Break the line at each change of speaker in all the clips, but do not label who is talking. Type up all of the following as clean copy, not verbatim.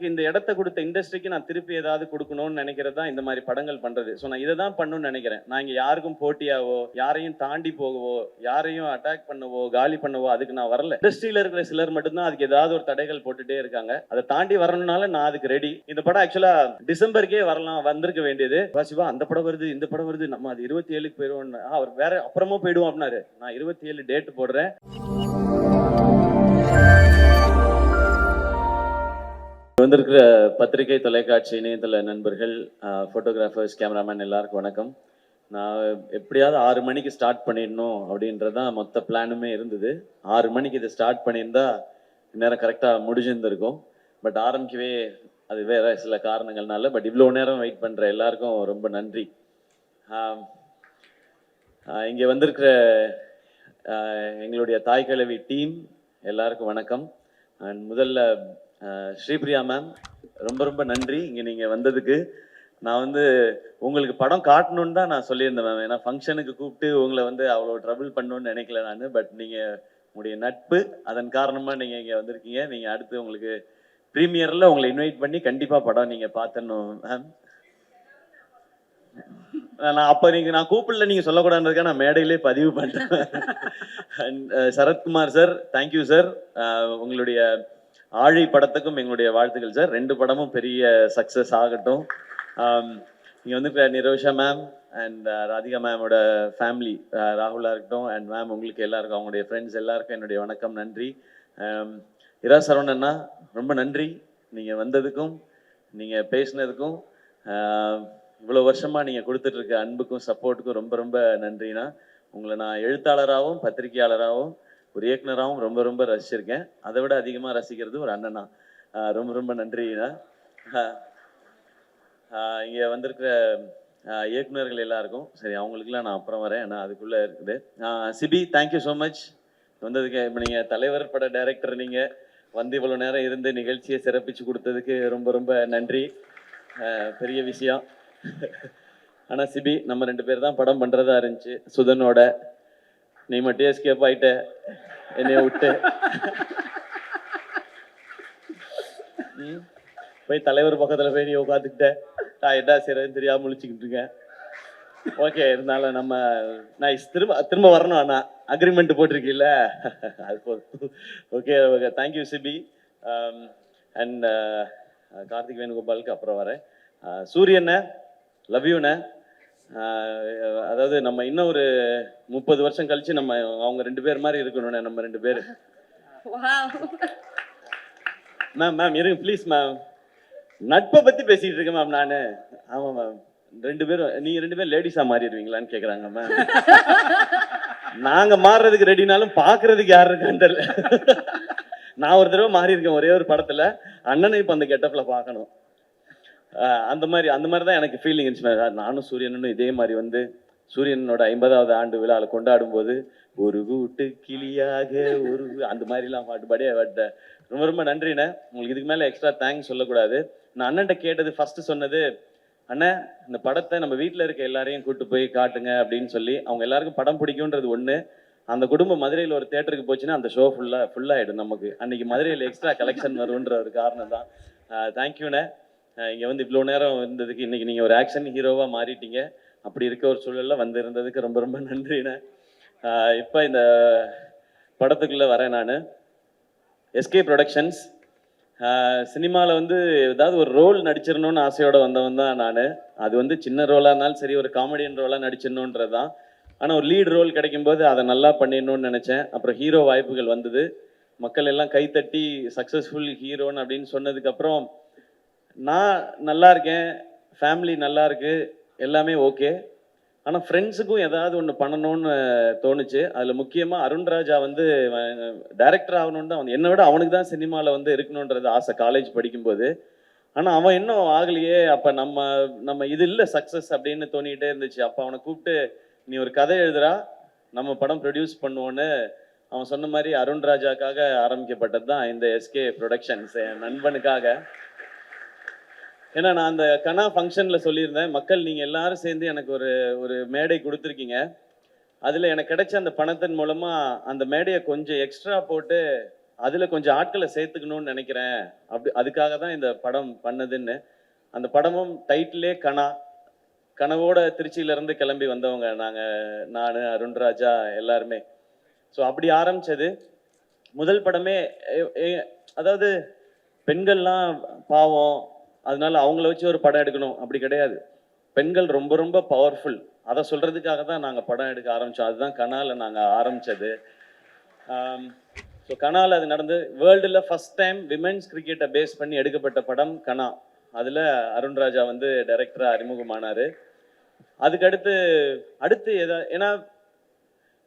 இந்த இடத்த கொடுத்த இண்டஸ்ட்ரிக்கு நான் திருப்பி ஏதாவது கொடுக்கணும்னு நினைக்கிறது தான் இந்த மாதிரி படங்கள் பண்றது. ஸோ நான் இதை தான் பண்ணணும்னு நினைக்கிறேன். நான் இங்கே யாருக்கும் போட்டியாவோ, யாரையும் தாண்டி போகவோ, யாரையும் அட்டாக் பண்ணவோ, காலி பண்ணவோ அதுக்கு நான் வரல. இண்டஸ்ட்ரியில இருக்கிற சிலர் மட்டும்தான் அதுக்கு ஏதாவது ஒரு தடைகள் போட்டுட்டே இருக்காங்க. அதை தாண்டி வரணும்னால நான் அதுக்கு ரெடி. இந்த படம் ஆக்சுவலா டிசம்பருக்கே வரலாம், வந்திருக்க வேண்டியது. சிவா அந்த படம் வருது, இந்த படம் வருது, நம்ம அது 27க்கு போயிடுவோம். அவர் வேற அப்புறமா போயிடுவோம் அப்படின்னாரு. நான் 27 டேட் போடுறேன். வந்திருக்கிற பத்திரிகை, தொலைக்காட்சி, இணையதள நண்பர்கள், ஃபோட்டோகிராஃபர்ஸ், கேமராமேன் எல்லாருக்கும் வணக்கம். நான் எப்படியாவது 6 மணிக்கு ஸ்டார்ட் பண்ணிடணும் அப்படின்றதான் மொத்த பிளானுமே இருந்தது. 6 மணிக்கு இதை ஸ்டார்ட் பண்ணியிருந்தா நேரம் கரெக்டாக முடிஞ்சிருந்திருக்கும். பட் ஆரம்பிக்கவே அது வேற சில காரணங்கள்னால. பட் இவ்வளோ நேரம் வெயிட் பண்ணுற எல்லாருக்கும் ரொம்ப நன்றி. இங்கே வந்திருக்கிற எங்களுடைய தாய் கிழவி டீம் எல்லாருக்கும் வணக்கம். அண்ட் முதல்ல ஸ்ரீபிரியா மேம், ரொம்ப ரொம்ப நன்றி இங்கே நீங்கள் வந்ததுக்கு. நான் உங்களுக்கு படம் காட்டணுன்னு தான் நான் சொல்லியிருந்தேன் மேம். ஏன்னா ஃபங்க்ஷனுக்கு கூப்பிட்டு உங்களை அவ்வளோ ட்ரபிள் பண்ணணும்னு நினைக்கல நான். பட் நீங்கள் உங்களுடைய நட்பு, அதன் காரணமாக நீங்கள் இங்கே வந்திருக்கீங்க. நீங்கள் அடுத்து உங்களுக்கு ப்ரீமியரில் உங்களை இன்வைட் பண்ணி கண்டிப்பாக படம் நீங்கள் பார்த்துடணும் மேம். நான் அப்போ நான் கூப்பிடல, நீங்கள் சொல்லக்கூடாதுன்றதுக்காக நான் மேடையிலே பதிவு பண்ணுறேன். And Sarathkumar sir, thank you sir. உங்களுடைய ஆழி படத்துக்கும் எங்களுடைய வாழ்த்துக்கள் சார். 2 படமும் பெரிய சக்ஸஸ் ஆகட்டும். இங்கே நிரோஷா மேம் அண்ட் ராதிகா மேமோட ஃபேமிலி, ராகுலா இருக்கட்டும் அண்ட் மேம், உங்களுக்கு எல்லாருக்கும், அவங்களுடைய ஃப்ரெண்ட்ஸ் எல்லாருக்கும் என்னுடைய வணக்கம், நன்றி. இரா சரவணண்ணா, ரொம்ப நன்றி நீங்கள் வந்ததுக்கும் நீங்கள் பேசினதுக்கும். இவ்வளோ வருஷமாக நீங்கள் கொடுத்துட்ருக்க அன்புக்கும் சப்போர்ட்டுக்கும் ரொம்ப ரொம்ப நன்றிண்ணா. உங்களை நான் எழுத்தாளராகவும் பத்திரிகையாளராகவும் ஒரு இயக்குனராகவும் ரொம்ப ரொம்ப ரசிச்சிருக்கேன். அதை விட அதிகமாக ரசிக்கிறது ஒரு அண்ணனா. ரொம்ப ரொம்ப நன்றிண்ணா. இங்கே வந்திருக்கிற இயக்குனர்கள் எல்லாருக்கும், சரி அவங்களுக்குலாம் நான் அப்புறம் வரேன், ஏன்னா அதுக்குள்ளே இருக்குது. சிபி, தேங்க்யூ ஸோ மச் வந்ததுக்கு. இப்போ நீங்கள் தலைவர் பட டைரக்டர், நீங்கள் இவ்வளோ நேரம் இருந்து நிகழ்ச்சியை சிறப்பிச்சு கொடுத்ததுக்கு ரொம்ப ரொம்ப நன்றி. பெரிய விஷயம். ஆனால் சிபி, நம்ம 2 பேர் தான் படம் பண்ணுறதா இருந்துச்சு சுதனோட. நீ மட்டும் எஸ்கேப் ஆயிட்ட என்னைய விட்டு. போய் தலைவர் பக்கத்தில் போய் நீ உட்காந்துக்கிட்ட, நான் என்ன செய்யறதுன்னு தெரியாம முழிச்சுக்கிட்டு இருக்கேன். ஓகே, இருந்தாலும் நான் திரும்ப வரணும். ஆனால் அக்ரிமெண்ட் போட்டிருக்கீல்ல, அது போதும். Okay okay, thank you Sibi. And Karthik வேணுகோபாலுக்கு அப்புறம் வரேன். சூரியண்ண, லவ் யூண்ண. அதாவது நம்ம இன்னும் ஒரு 30 வருஷம் கழிச்சு நம்ம அவங்க 2 பேர் மாதிரி இருக்கணும்ண்ணே, நம்ம 2 பேர். மேம் மேம் இருங்க ப்ளீஸ் மேம். நட்பை பத்தி பேசிட்டு இருக்கேன் மேம் நான். ஆமா மேம், 2 பேரும், நீங்க 2 பேரும் லேடிஸா மாறிடுவீங்களான்னு கேக்குறாங்க மேம். நாங்க மாறுறதுக்கு ரெடினாலும் பாக்குறதுக்கு யாரு இருக்கான்னு தெரியல. நான் ஒரு தடவை மாறி இருக்கேன் ஒரே ஒரு படத்துல. அண்ணனை இப்ப அந்த கெட்டப்ல பார்க்கணும். அந்த மாதிரி தான் எனக்கு ஃபீலிங் இருந்துச்சு. நானும் சூரியனும் இதே மாதிரி சூரியனோட 50வது ஆண்டு விழாவில் கொண்டாடும் போது ஒரு கூட்டு கிளியாக ஒரு அந்த மாதிரிலாம் பாட்டு ரொம்ப ரொம்ப நன்றிண்ணே. உங்களுக்கு இதுக்கு மேலே எக்ஸ்ட்ரா தேங்க்ஸ் சொல்லக்கூடாது. நான் அண்ணன்ட்ட கேட்டது, ஃபர்ஸ்ட் சொன்னது, அண்ணன் இந்த படத்தை நம்ம வீட்டில் இருக்க எல்லாரையும் கூப்பிட்டு போய் காட்டுங்க அப்படின்னு சொல்லி. அவங்க எல்லாருக்கும் படம் பிடிக்கும்ன்றது ஒன்று. அந்த குடும்பம் மதுரையில் ஒரு தேட்டருக்கு போச்சுன்னா அந்த ஷோ ஃபுல்லாகிடும் நமக்கு. அன்னைக்கு மதுரையில் எக்ஸ்ட்ரா கலெக்ஷன் வரும்ன்ற ஒரு காரணம் தான். தேங்க்யூண்ணே. இங்கே இவ்வளோ நேரம் இருந்ததுக்கு. இன்றைக்கி நீங்கள் ஒரு ஆக்ஷன் ஹீரோவாக மாறிட்டீங்க. அப்படி இருக்க ஒரு சூழலில் இருந்ததுக்கு ரொம்ப ரொம்ப நன்றிண்ணே. இப்போ இந்த படத்துக்குள்ளே வரேன் நான். எஸ்கே ப்ரொடக்ஷன்ஸ் சினிமாவில் ஏதாவது ஒரு ரோல் நடிச்சிடணும்னு ஆசையோடு வந்தவன் தான் நான். அது சின்ன ரோலாக இருந்தாலும் சரி, ஒரு காமெடியன் ரோலாக நடிச்சிடணுன்றது தான். ஆனால் ஒரு லீட் ரோல் கிடைக்கும்போது அதை நல்லா பண்ணிடணும்னு நினச்சேன். அப்புறம் ஹீரோ வாய்ப்புகள் வந்தது. மக்கள் எல்லாம் கைத்தட்டி சக்ஸஸ்ஃபுல் ஹீரோன்னு அப்படின்னு சொன்னதுக்கப்புறம் நான் நல்லா இருக்கேன், ஃபேமிலி நல்லா இருக்கு, எல்லாமே ஓகே. ஆனால் ஃப்ரெண்ட்ஸுக்கும் ஏதாவது ஒன்று பண்ணணும்னு தோணுச்சு. அதில் முக்கியமாக அருண்ராஜா டைரக்டர் ஆகணுன்னு தான் என்னை விட அவனுக்கு தான் சினிமாவில் இருக்கணுன்றது ஆசை காலேஜ் படிக்கும்போது. ஆனால் அவன் இன்னும் ஆகலையே. அப்போ நம்ம இது இல்லை சக்ஸஸ் அப்படின்னு தோணிக்கிட்டே இருந்துச்சு. அப்போ அவனை கூப்பிட்டு, நீ ஒரு கதை எழுதுறா, நம்ம படம் ப்ரொடியூஸ் பண்ணுவோன்னு அவன் சொன்ன மாதிரி அருண்ராஜாக்காக ஆரம்பிக்கப்பட்டது தான் இந்த எஸ்கே ப்ரொடக்ஷன்ஸ், என் நண்பனுக்காக. ஏன்னா நான் அந்த கனா ஃபங்க்ஷனில் சொல்லியிருந்தேன், மக்கள் நீங்கள் எல்லாரும் சேர்ந்து எனக்கு ஒரு மேடை கொடுத்துருக்கீங்க. அதில் எனக்கு கிடைச்ச அந்த பணத்தின் மூலமாக அந்த மேடையை கொஞ்சம் எக்ஸ்ட்ரா போட்டு அதில் கொஞ்சம் ஆட்களை சேர்த்துக்கணும்னு நினைக்கிறேன், அதுக்காக தான் இந்த படம் பண்ணதுன்னு. அந்த படமும் டைட்டிலே கனவோட திருச்சியிலேருந்து கிளம்பி வந்தவங்க நான் அருண்ராஜா எல்லாருமே. ஸோ அப்படி ஆரம்பிச்சது முதல் படமே. அதாவது பெண்கள்லாம் பாவம், அதனால அவங்கள வச்சு ஒரு படம் எடுக்கணும் அப்படி கிடையாது. பெண்கள் ரொம்ப ரொம்ப பவர்ஃபுல், அதை சொல்றதுக்காக தான் நாங்கள் படம் எடுக்க ஆரம்பித்தோம். அதுதான் கனால நாங்கள் ஆரம்பித்தது. ஸோ கனால அது நடந்து வேர்ல்டில் ஃபஸ்ட் டைம் விமென்ஸ் கிரிக்கெட்டை பேஸ் பண்ணி எடுக்கப்பட்ட படம் கனா. அதில் அருண்ராஜா வந்து டைரக்டராக அறிமுகமானார். அதுக்கு அடுத்து ஏன்னா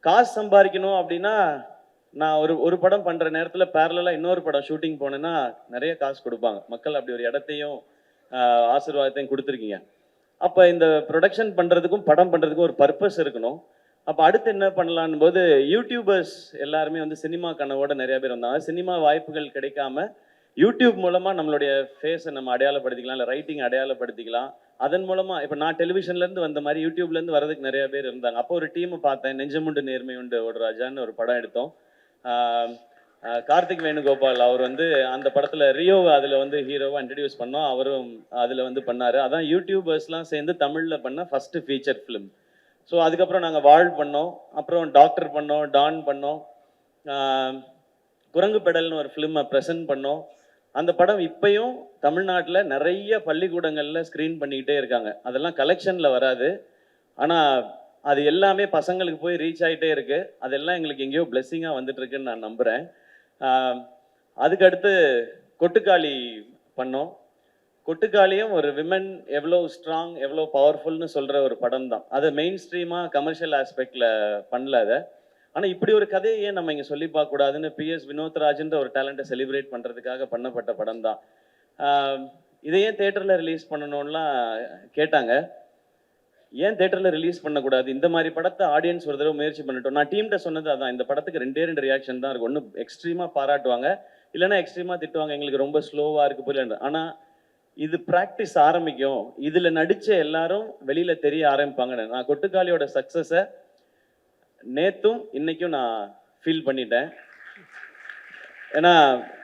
காசு சம்பாதிக்கணும் அப்படின்னா, நான் ஒரு படம் பண்ணுற நேரத்தில் பேரலாக இன்னொரு படம் ஷூட்டிங் போனேன்னா நிறைய காசு கொடுப்பாங்க. மக்கள் அப்படி ஒரு இடத்தையும் ஆசீர்வாதத்தையும் கொடுத்துருக்கீங்க. அப்போ இந்த ப்ரொடக்ஷன் பண்ணுறதுக்கும் படம் பண்ணுறதுக்கும் ஒரு பர்பஸ் இருக்கணும். அப்போ அடுத்து என்ன பண்ணலான்னு போது யூடியூபர்ஸ் எல்லாருமே வந்து சினிமா கனவோட நிறைய பேர் வந்தாங்க. சினிமா வாய்ப்புகள் கிடைக்காம யூடியூப் மூலமாக நம்மளுடைய ஃபேஸை நம்ம அடையாளப்படுத்திக்கலாம், இல்லை ரைட்டிங் அடையாளப்படுத்திக்கலாம். அதன் மூலமாக இப்போ நான் டெலிவிஷன்லேருந்து வந்த மாதிரி யூடியூப்லேருந்து வரதுக்கு நிறைய பேர் இருந்தாங்க. அப்போ ஒரு டீமை பார்த்தேன், நெஞ்சமுண்டு நேர்மை உண்டு ஓடுராஜான்னு ஒரு படம் எடுத்தோம். கார்த்திக் வேணுகோபால் அவர் வந்து அந்த படத்தில் ரியோவை அதில் வந்து ஹீரோவாக இன்ட்ரடியூஸ் பண்ணோம். அவரும் அதில் வந்து பண்ணார். அதான் யூடியூபர்ஸ்லாம் சேர்ந்து தமிழில் பண்ண ஃபஸ்ட்டு ஃபீச்சர் ஃபிலிம். ஸோ அதுக்கப்புறம் நாங்கள் வாழ் பண்ணோம், அப்புறம் டாக்டர் பண்ணோம், டான் பண்ணோம், குரங்கு பெடல்னு ஒரு ஃபிலிமை ப்ரெசென்ட் பண்ணோம். அந்த படம் இப்பயும் தமிழ்நாட்டில் நிறைய பள்ளிக்கூடங்களில் ஸ்க்ரீன் பண்ணிக்கிட்டே இருக்காங்க. அதெல்லாம் கலெக்ஷனில் வராது, ஆனால் அது எல்லாமே பசங்களுக்கு போய் ரீச் ஆகிட்டே இருக்குது. அதெல்லாம் எங்களுக்கு எங்கேயோ பிளெஸ்ஸிங்காக வந்துட்டு இருக்குன்னு நான் நம்புகிறேன். அதுக்கடுத்து கொட்டுக்காளி பண்ணோம். கொட்டுக்காளியும் ஒரு விமன் எவ்வளோ ஸ்ட்ராங், எவ்வளோ பவர்ஃபுல்னு சொல்கிற ஒரு படம் தான். அது மெயின் ஸ்ட்ரீமாக கமர்ஷியல் ஆஸ்பெக்டில் பண்ணல அதை. ஆனால் இப்படி ஒரு கதையை ஏன் நம்ம இங்கே சொல்லி பார்க்கக்கூடாதுன்னு PS வினோத்ராஜ்ன்ற ஒரு டேலண்ட்டை செலிப்ரேட் பண்ணுறதுக்காக பண்ணப்பட்ட படம் தான். இதையே தேட்டரில் ரிலீஸ் பண்ணணும்லாம் கேட்டாங்க. ஏன் தேட்டரில் ரிலீஸ் பண்ணக்கூடாது, இந்த மாதிரி படத்தை ஆடியன்ஸ் ஒரு தடவை முயற்சி பண்ணிட்டோம். நான் டீம்கிட்ட சொன்னது அதான், இந்த படத்துக்கு 2 ரியாக்ஷன் தான் இருக்கும். ஒன்று எக்ஸ்ட்ரீமாக பாராட்டுவாங்க, இல்லைன்னா எக்ஸ்ட்ரீமாக திட்டுவாங்க, எங்களுக்கு ரொம்ப ஸ்லோவாக இருக்குது புரியல. ஆனால் இது ப்ராக்டிஸ் ஆரம்பிக்கும், இதில் நடித்த எல்லாரும் வெளியில் தெரிய ஆரம்பிப்பாங்க. நான் கொட்டுக்காளியோட சக்ஸஸை நேற்றும் இன்னைக்கும் நான் ஃபீல் பண்ணிட்டேன். ஏன்னா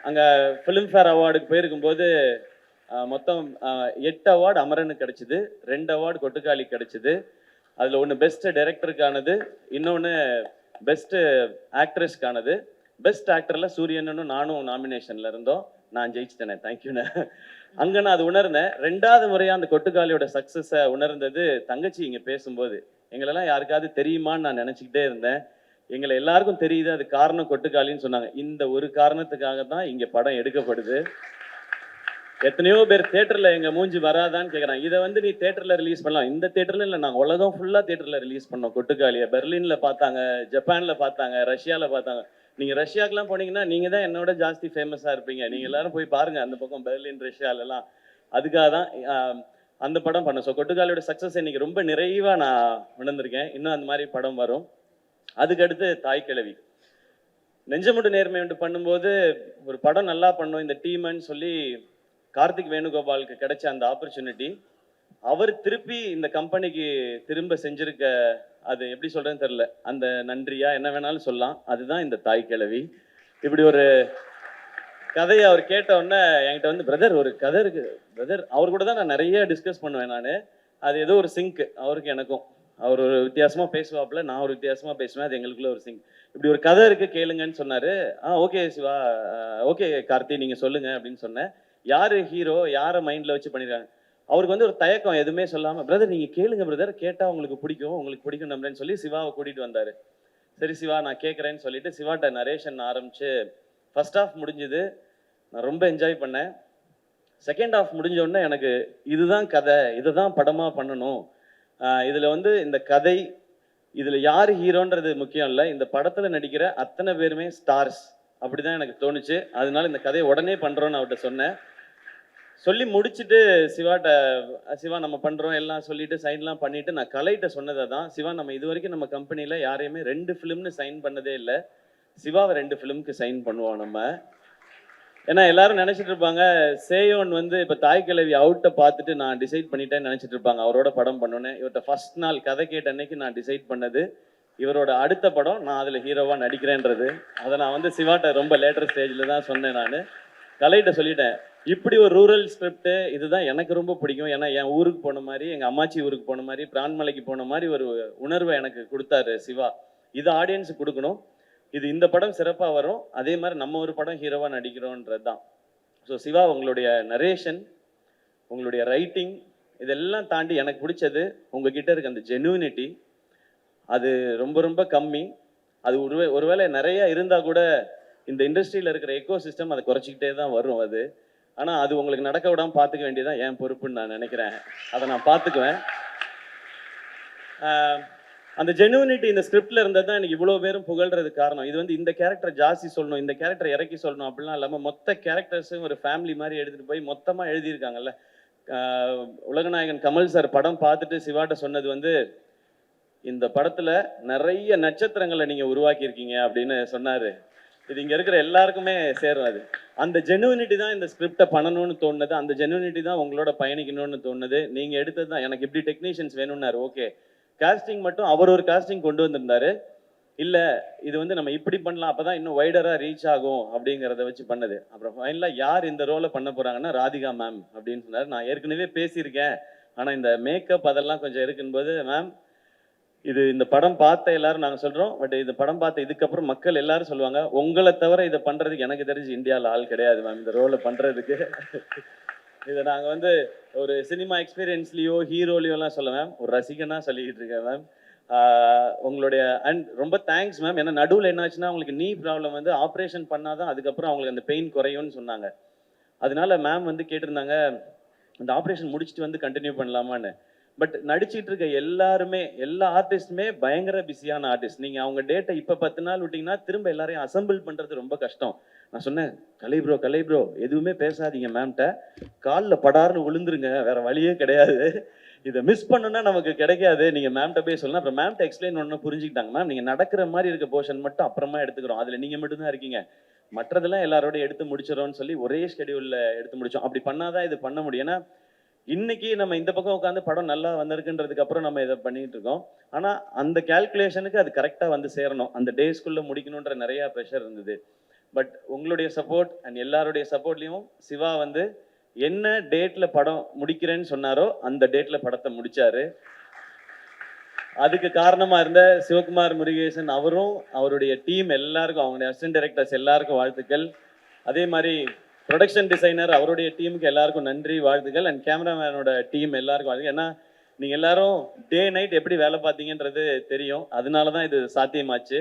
அங்கே ஃபிலிம்ஃபேர் அவார்டுக்கு போயிருக்கும்போது மொத்தம் 8 அவார்டு அமரனுக்கு கிடச்சிது, 2 அவார்டு கொட்டுக்காளிக்கு கிடச்சிது. அதில் ஒன்று பெஸ்ட்டு டைரக்டருக்கானது, இன்னொன்று பெஸ்ட்டு ஆக்ட்ரஸ்க்கானது. பெஸ்ட் ஆக்டரில் சூரியனும் நானும் நாமினேஷனில் இருந்தோம். நான் ஜெயிச்சிட்டேனே, தேங்க்யூண்ணே. அங்கே நான் அது உணர்ந்தேன். 2வது முறையாக அந்த கொட்டுக்காளியோட சக்ஸஸை உணர்ந்தது தங்கச்சி இங்கே பேசும்போது. எங்களெல்லாம் யாருக்காவது தெரியுமான்னு நான் நினச்சிக்கிட்டே இருந்தேன். எங்களை எல்லாருக்கும் தெரியுது, அது காரணம் கொட்டுக்காளின்னு சொன்னாங்க. இந்த ஒரு காரணத்துக்காக தான் இங்கே படம் எடுக்கப்படுது. எத்தனையோ பேர் தேட்டரில் எங்கள் மூஞ்சி வராதான்னு கேட்குறாங்க. இதை வந்து நீ தேட்டரில் ரிலீஸ் பண்ணலாம். இந்த தேட்டரில் இல்லை, நாங்கள் உலகம் ஃபுல்லாக தேட்டரில் ரிலீஸ் பண்ணோம் கொட்டுக்காளியை. பெர்லினில் பார்த்தாங்க, ஜப்பானில் பார்த்தாங்க, ரஷ்யாவில் பார்த்தாங்க. நீங்கள் ரஷ்யாக்கெலாம் போனீங்கன்னா நீங்கள் தான் என்னோட ஜாஸ்தி ஃபேமஸாக இருப்பீங்க. நீங்கள் எல்லாரும் போய் பாருங்கள் அந்த பக்கம் பெர்லின், ரஷ்யாலெல்லாம். அதுக்காக தான் அந்த படம் பண்ணோம். ஸோ கொட்டுக்காளியோட சக்ஸஸ் இன்னைக்கு ரொம்ப நிறைவாக நான் உணர்ந்திருக்கேன். இன்னும் அந்த மாதிரி படம் வரும். அதுக்கடுத்து தாய்க்கிழவி. நெஞ்சமுண்டு நேர்மை உண்டு பண்ணும்போது ஒரு படம் நல்லா பண்ணோம் இந்த டீம்னு சொல்லி கார்த்திக் வேணுகோபாலுக்கு கிடைச்ச அந்த ஆப்பர்ச்சுனிட்டி அவர் திருப்பி இந்த கம்பெனிக்கு திரும்ப செஞ்சிருக்க, அது எப்படி சொல்றேன்னு தெரியல, அந்த நன்றியா என்ன வேணாலும் சொல்லலாம். அதுதான் இந்த தாய்க்கிழவி. இப்படி ஒரு கதையை அவர் கேட்ட உடனே என்கிட்ட வந்து, பிரதர் ஒரு கதை இருக்கு பிரதர். அவர் கூட தான் நான் நிறைய டிஸ்கஸ் பண்ணுவேன். நான் அது ஏதோ ஒரு சிங்க் அவருக்கு எனக்கும். அவர் ஒரு வித்தியாசமாக பேசுவாப்புல, நான் ஒரு வித்தியாசமாக பேசுவேன். அது எங்களுக்குள்ள ஒரு சிங்க். இப்படி ஒரு கதை இருக்கு கேளுங்கன்னு சொன்னார். ஓகே சிவா, ஓகே கார்த்தி, நீங்கள் சொல்லுங்க அப்படின்னு சொன்னேன். யார் ஹீரோ, யாரை மைண்டில் வச்சு பண்ணியிருக்காங்க. அவருக்கு வந்து ஒரு தயக்கம், எதுவுமே சொல்லாமல், பிரதர் நீங்கள் கேளுங்க பிரதர், கேட்டால் உங்களுக்கு பிடிக்கும் நம்புறேன்னு சொல்லி சிவாவை கூட்டிகிட்டு வந்தார். சரி சிவா நான் கேட்குறேன்னு சொல்லிட்டு சிவாட்ட நரேஷன் ஆரம்பித்து ஃபர்ஸ்ட் ஹாஃப் முடிஞ்சுது. நான் ரொம்ப என்ஜாய் பண்ணேன். செகண்ட் ஹாஃப் முடிஞ்ச உடனே எனக்கு இதுதான் கதை, இதை தான் படமாக பண்ணணும். இதில் வந்து இந்த கதை, இதில் யார் ஹீரோன்றது முக்கியம் இல்லை, இந்த படத்தில் நடிக்கிற அத்தனை பேருமே ஸ்டார்ஸ். அப்படி தான் எனக்கு தோணுச்சு. அதனால இந்த கதையை உடனே பண்ணுறோன்னு அவர்கிட்ட சொன்னேன். சொல்லி முடிச்சுட்டு சிவாட்ட, சிவா நம்ம பண்ணுறோம் எல்லாம் சொல்லிட்டு சைன்லாம் பண்ணிவிட்டு நான் கலைகிட்ட சொன்னதை தான், சிவா நம்ம இது வரைக்கும் நம்ம கம்பெனியில் யாரையுமே 2 ஃபிலிம்னு சைன் பண்ணதே இல்லை, சிவாவை 2 ஃபிலிமுக்கு சைன் பண்ணுவோம் நம்ம. ஏன்னா எல்லாரும் நினச்சிட்டு இருப்பாங்க சேயோன் வந்து இப்போ தாய்க்கிழவி அவுட்டை பார்த்துட்டு நான் டிசைட் பண்ணிட்டேன்னு நினச்சிட்டு இருப்பாங்க அவரோட படம் பண்ணோன்னே. இவர்கிட்ட ஃபர்ஸ்ட் நாள் கதை கேட்ட அன்னைக்கு நான் டிசைட் பண்ணது இவரோட அடுத்த படம் நான் அதில் ஹீரோவாக நடிக்கிறேன்றது. அதை நான் வந்து சிவாட்ட ரொம்ப லேட்டர் ஸ்டேஜில் தான் சொன்னேன். நான் கலைகிட்ட சொல்லிட்டேன், இப்படி ஒரு ரூரல் ஸ்கிரிப்ட் இதுதான் எனக்கு ரொம்ப பிடிக்கும். ஏன்னா என் ஊருக்கு போன மாதிரி, எங்கள் அம்மாச்சி ஊருக்கு போன மாதிரி, பிரான்மலைக்கு போன மாதிரி ஒரு உணர்வை எனக்கு கொடுத்தாரு சிவா. இது ஆடியன்ஸுக்கு கொடுக்கணும், இது இந்த படம் சிறப்பாக வரும், அதே மாதிரி நம்ம ஒரு படம் ஹீரோவாக நடிக்கிறோன்றது தான். ஸோ சிவா, உங்களுடைய நரேஷன், உங்களுடைய ரைட்டிங், இதெல்லாம் தாண்டி எனக்கு பிடிச்சது உங்ககிட்ட இருக்க அந்த ஜெனுவினிட்டி. அது ரொம்ப ரொம்ப கம்மி. அது ஒருவேளை நிறைய இருந்தால் கூட இந்த இண்டஸ்ட்ரியில் இருக்கிற எக்கோ சிஸ்டம் அதை குறைச்சிக்கிட்டே தான் வரும் அது. ஆனால் அது உங்களுக்கு நடக்க விடாமல் பார்த்துக்க வேண்டியதான் என் பொறுப்புன்னு நான் நினைக்கிறேன். அதை நான் பார்த்துக்குவேன். அந்த ஜெனுவினிட்டி இந்த ஸ்கிரிப்டில் இருந்தது தான் எனக்கு இவ்வளோ பேரும் புகழ்றதுக்கு காரணம். இது வந்து இந்த கேரக்டர் ஜாஸ்தி சொல்லணும், இந்த கேரக்டர் இறக்கி சொல்லணும் அப்படிலாம் இல்லாமல் மொத்த கேரக்டர்ஸும் ஒரு ஃபேமிலி மாதிரி எடுத்துகிட்டு போய் மொத்தமாக எழுதியிருக்காங்கல்ல. உலகநாயகன் கமல் சார் படம் பார்த்துட்டு சிவாட்ட சொன்னது வந்து, இந்த படத்தில் நிறைய நட்சத்திரங்களை நீங்கள் உருவாக்கியிருக்கீங்க அப்படின்னு சொன்னார். இது இங்கே இருக்கிற எல்லாருக்குமே சேரும். அது அந்த ஜெனுவினிட்டி தான் இந்த ஸ்கிரிப்டை பண்ணணும்னு தோணுது. அந்த ஜெனுவினிட்டி தான் உங்களோட பயணிக்கணும்னு தோணுது. நீங்கள் எடுத்தது தான். எனக்கு இப்படி டெக்னீஷியன்ஸ் வேணும்னாரு, ஓகே. காஸ்டிங் மட்டும் அவர் ஒரு காஸ்டிங் கொண்டு வந்திருந்தாரு. இல்லை இது வந்து நம்ம இப்படி பண்ணலாம், அப்போ தான் இன்னும் வைடராக ரீச் ஆகும் அப்படிங்கிறத வச்சு பண்ணது. அப்புறம் ஃபைனலாக யார் இந்த ரோலை பண்ண போகிறாங்கன்னா ராதிகா மேம் அப்படின்னு சொன்னார். நான் ஏற்கனவே பேசியிருக்கேன், ஆனால் இந்த மேக்கப் அதெல்லாம் கொஞ்சம் இருக்கும்போது, மேம் இது இந்த படம் பார்த்த எல்லாரும் நாங்கள் சொல்கிறோம், பட் இந்த படம் பார்த்த இதுக்கப்புறம் மக்கள் எல்லாரும் சொல்லுவாங்க, உங்களை தவிர இதை பண்ணுறதுக்கு எனக்கு தெரிஞ்சு இந்தியாவில் ஆள் கிடையாது மேம் இந்த ரோலை பண்ணுறதுக்கு. இதை நாங்கள் வந்து ஒரு சினிமா எக்ஸ்பீரியன்ஸ்லேயோ ஹீரோலையோலாம் சொல்ல மேம், ஒரு ரசிகனாக சொல்லிக்கிட்டு இருக்கேன் மேம். உங்களுடைய அண்ட் ரொம்ப தேங்க்ஸ் மேம். ஏன்னா நடுவில் என்னாச்சுன்னா உங்களுக்கு நீ ப்ராப்ளம் வந்து ஆப்ரேஷன் பண்ணாதான் அதுக்கப்புறம் அவங்களுக்கு அந்த பெயின் குறையும்னு சொன்னாங்க. அதனால மேம் வந்து கேட்டிருந்தாங்க, அந்த ஆப்ரேஷன் முடிச்சுட்டு வந்து கண்டினியூ பண்ணலாமான்னு. பட் நடிச்சிட்டு இருக்க எல்லாருமே, எல்லா ஆர்டிஸ்ட்டுமே பயங்கர பிஸியான ஆர்டிஸ்ட். நீங்கள் அவங்க டேட்டை இப்போ 10 நாள் விட்டிங்கன்னா திரும்ப எல்லாரையும் அசம்பிள் பண்ணுறது ரொம்ப கஷ்டம். நான் சொன்னேன், கலை ப்ரோ எதுவுமே பேசாதீங்க மேம்கிட்ட, காலில் படார்னு விழுந்துருங்க, வேற வழியே கிடையாது. இதை மிஸ் பண்ணுன்னா நமக்கு கிடைக்காது, நீங்கள் மேம்கிட்ட போய் சொல்லலாம். அப்புறம் மேம்கிட்ட எக்ஸ்பிளைன் ஒன்று புரிஞ்சுக்கிட்டாங்க. மேம் நீங்கள் நடக்கிற மாதிரி இருக்க போர்ஷன் மட்டும் அப்புறமா எடுத்துக்கிறோம், அதில் நீங்கள் மட்டும்தான் இருக்கீங்க, மற்றதெல்லாம் எல்லாரோடையும் எடுத்து முடிச்சிடறோம்னு சொல்லி ஒரே ஸ்கெடியூலில் எடுத்து முடித்தோம். அப்படி பண்ணாதான் இது பண்ண முடியும். ஏன்னா இன்னைக்கு நம்ம இந்த பக்கம் உட்காந்து படம் நல்லா வந்திருக்குன்றதுக்கு அப்புறம் நம்ம இதை பண்ணிட்டு இருக்கோம். ஆனால் அந்த கேல்குலேஷனுக்கு அது கரெக்டாக வந்து சேரணும், அந்த டேஸ்க்குள்ளே முடிக்கணுன்ற நிறையா ப்ரெஷர் இருந்தது. பட் உங்களுடைய சப்போர்ட் அண்ட் எல்லாருடைய சப்போர்ட்லேயும் சிவா வந்து என்ன டேட்டில் படம் முடிக்கிறேன்னு சொன்னாரோ அந்த டேட்டில் படத்தை முடித்தார். அதுக்கு காரணமாக இருந்த சிவகுமார் முருகேசன் அவரும் அவருடைய டீம் எல்லாருக்கும், அவங்களுடைய அசிஸ்டன்ட் டைரக்டர்ஸ் எல்லாருக்கும் வாழ்த்துக்கள். அதே மாதிரி ப்ரொடக்ஷன் டிசைனர் அவருடைய டீமுக்கு எல்லாருக்கும் நன்றி, வாழ்த்துக்கள். அண்ட் கேமராமேனோட டீம் எல்லாருக்கும் வாழ்த்துக்கள். ஏன்னா நீங்கள் எல்லாரும் டே நைட் எப்படி வேலை பார்த்தீங்கன்றது தெரியும், அதனால தான் இது சாத்தியமாச்சு.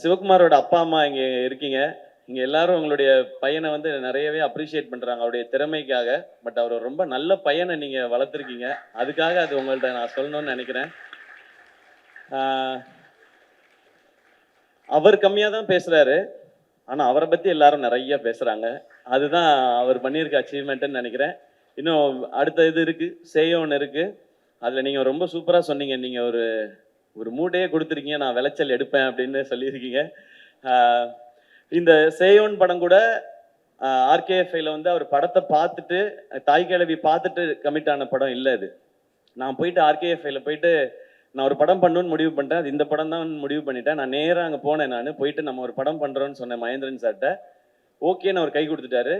சிவகுமாரோட அப்பா அம்மா இங்கே இருக்கீங்க, இங்கே எல்லாரும் உங்களுடைய பையனை வந்து நிறையவே அப்ரிஷியேட் பண்ணுறாங்க அவருடைய திறமைக்காக. பட் அவர் ரொம்ப நல்ல பையனை நீங்கள் வளர்த்துருக்கீங்க, அதுக்காக அது உங்கள்கிட்ட நான் சொல்லணும்னு நினைக்கிறேன். அவர் கம்மியாக தான் பேசுகிறாரு, ஆனால் அவரை பற்றி எல்லாரும் நிறைய பேசுகிறாங்க. அதுதான் அவர் பண்ணியிருக்க அச்சீவ்மெண்ட்டுன்னு நினைக்கிறேன். இன்னும் அடுத்த இது இருக்குது, சேயோன்னு இருக்குது, அதில் நீங்கள் ரொம்ப சூப்பராக சொன்னீங்க. நீங்கள் ஒரு மூட்டையே கொடுத்துருக்கீங்க, நான் விளைச்சல் எடுப்பேன் அப்படின்னு சொல்லியிருக்கீங்க. இந்த சேயோன் படம் கூட ஆர்கேஎஃப்ஐல வந்து அவர் படத்தை பார்த்துட்டு, தாய் கிழவி பார்த்துட்டு கமிட் ஆன படம் இல்லை அது. நான் போயிட்டு ஆர்கேஎஃப்ஐல போயிட்டு நான் ஒரு படம் பண்ணணும்னு முடிவு பண்ணிட்டேன், அது இந்த படம் தான் முடிவு பண்ணிட்டேன். நான் நேராக அங்கே போனேன், நான் போயிட்டு நம்ம ஒரு படம் பண்ணுறோன்னு சொன்னேன் மகேந்திரன் சார்கிட்ட. ஓகேன்னு அவர் கை கொடுத்துட்டாரு.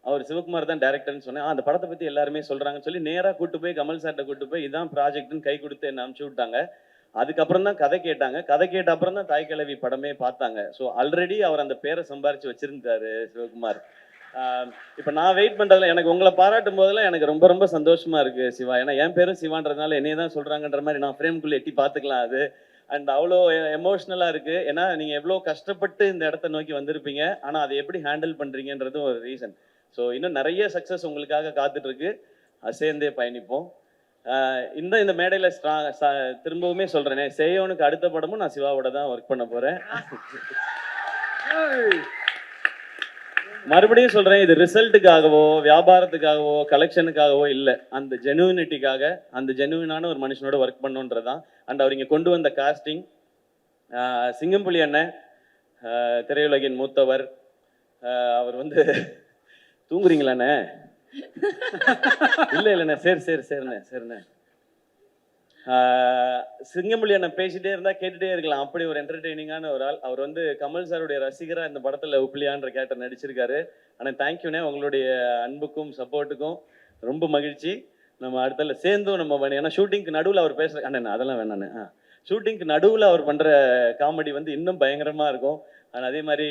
அவர் சிவகுமார் தான் டேரக்டர்னு சொன்னேன். அந்த படத்தை பற்றி எல்லாருமே சொல்கிறாங்கன்னு சொல்லி நேராக கூட்டு போய் கமல் சார்கிட்ட கூட்டு போய் இதான் ப்ராஜெக்ட்னு கை கொடுத்து என்ன அனுப்பிச்சி விட்டாங்க. அதுக்கப்புறம் தான் கதை கேட்டாங்க, கதை கேட்ட அப்புறம் தான் தாய் கிழவி படமே பார்த்தாங்க. ஸோ ஆல்ரெடி அவர் அந்த பேரை சம்பாரிச்சு வச்சிருந்தாரு சிவகுமார். இப்போ நான் வெயிட் பண்ணுறதுல எனக்கு உங்களை பாராட்டும் போதெல்லாம் எனக்கு ரொம்ப ரொம்ப சந்தோஷமா இருக்கு சிவா. ஏன்னா என் பேரும் சிவான்றதுனால என்னையே தான் சொல்கிறாங்கன்ற மாதிரி நான் ஃப்ரேம்குள்ளே எட்டி பார்த்துக்கலாம் அது. அண்ட் அவ்வளோ எமோஷ்னலாக இருக்குது. ஏன்னா நீங்கள் எவ்வளோ கஷ்டப்பட்டு இந்த இடத்த நோக்கி வந்திருப்பீங்க, ஆனால் அதை எப்படி ஹேண்டில் பண்ணுறீங்கன்றதும் ஒரு ரீசன். ஸோ இன்னும் நிறைய சக்ஸஸ் உங்களுக்காக காத்துட்ருக்கு, சேர்ந்தே பயணிப்போம். இந்த மேடையில் திரும்பவுமே சொல்கிறேனே, சேயோனுக்கு அடுத்த படமும் நான் சிவாவோட தான் ஒர்க் பண்ண போகிறேன். மறுபடியும் சொல்கிறேன், இது ரிசல்ட்டுக்காகவோ வியாபாரத்துக்காகவோ கலெக்ஷனுக்காகவோ இல்லை, அந்த ஜெனுவினிட்டிக்காக, அந்த ஜெனுவினான ஒரு மனுஷனோட ஒர்க் பண்ணுன்றதான். அண்ட் அவர் இங்கே கொண்டு வந்த காஸ்டிங், சிங்கம்புலி அண்ணன் திரையுலகின் மூத்தவர், அவர் வந்து தூங்குறீங்களாண்ணே? இல்லை இல்லைண்ணே, சரிண்ணே. சிங்கமொழி அண்ணன் பேசிட்டே இருந்தால் கேட்டுகிட்டே இருக்கலாம், அப்படி ஒரு என்டர்டெய்னிங்கான ஒரு ஆள். அவர் வந்து கமல் சாருடைய ரசிகராக இந்த படத்தில் உப்ளியான்ற கேரக்டர் நடிச்சிருக்காரு. ஆனால் தேங்க்யூண்ணே, உங்களுடைய அன்புக்கும் சப்போர்ட்டுக்கும் ரொம்ப மகிழ்ச்சி. நம்ம அடுத்தல சேர்ந்தும் நம்ம ஏன்னா ஷூட்டிங்க்கு நடுவில் அவர் பேசுகிற அண்ணன் அதெல்லாம் வேணாண்ணே. ஷூட்டிங்க்கு நடுவில் அவர் பண்ணுற காமெடி வந்து இன்னும் பயங்கரமாக இருக்கும். ஆனால் அதே மாதிரி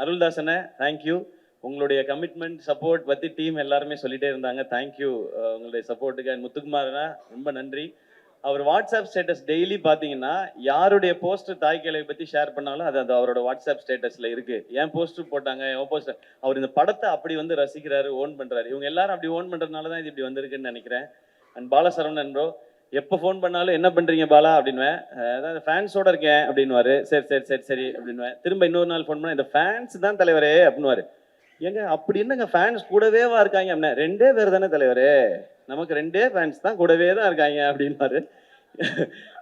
அருள்தாசனை தேங்க்யூ. உங்களுடைய கமிட்மெண்ட் சப்போர்ட் பற்றி டீம் எல்லாருமே சொல்லிகிட்டே இருந்தாங்க. தேங்க்யூ உங்களுடைய சப்போர்ட்டுக்கு. அண்ட் முத்துக்குமார்னா ரொம்ப நன்றி. அவர் வாட்ஸ்அப் ஸ்டேட்டஸ் டெய்லி பார்த்தீங்கன்னா யாருடைய போஸ்டர் தாய் கிழவி பற்றி ஷேர் பண்ணாலும் அது அவரோட வாட்ஸ்அப் ஸ்டேட்டஸில் இருக்குது. ஏன் போஸ்டர் போட்டாங்க, என் போஸ்டர், அவர் இந்த படத்தை அப்படி வந்து ரசிக்கிறாரு, ஓன் பண்ணுறாரு. இவங்க எல்லாரும் அப்படி ஓன் பண்ணுறதுனால தான் இது இப்படி வந்திருக்குன்னு நினைக்கிறேன். அண்ட் பாலசரவணன் ப்ரோ எப்போ ஃபோன் பண்ணாலும் என்ன பண்ணுறீங்க பாலா அப்படின்வேன். அதாவது ஃபேன்ஸோடு இருக்கேன் அப்படின்வாரு. சரி சரி சரி சரி அப்படின்வேன். திரும்ப இன்னொரு நாள் ஃபோன் பண்ணால் இந்த ஃபேன்ஸ் தான் தலைவரே அப்படின்வாரு. ஏங்க அப்படி என்னங்க ஃபேன்ஸ் கூடவேவா இருக்காங்க அப்படின்னா, 2 பேர் தானே தலைவரே, நமக்கு 2 ஃபேன்ஸ் தான் கூடவே தான் இருக்காங்க அப்படின்னாரு.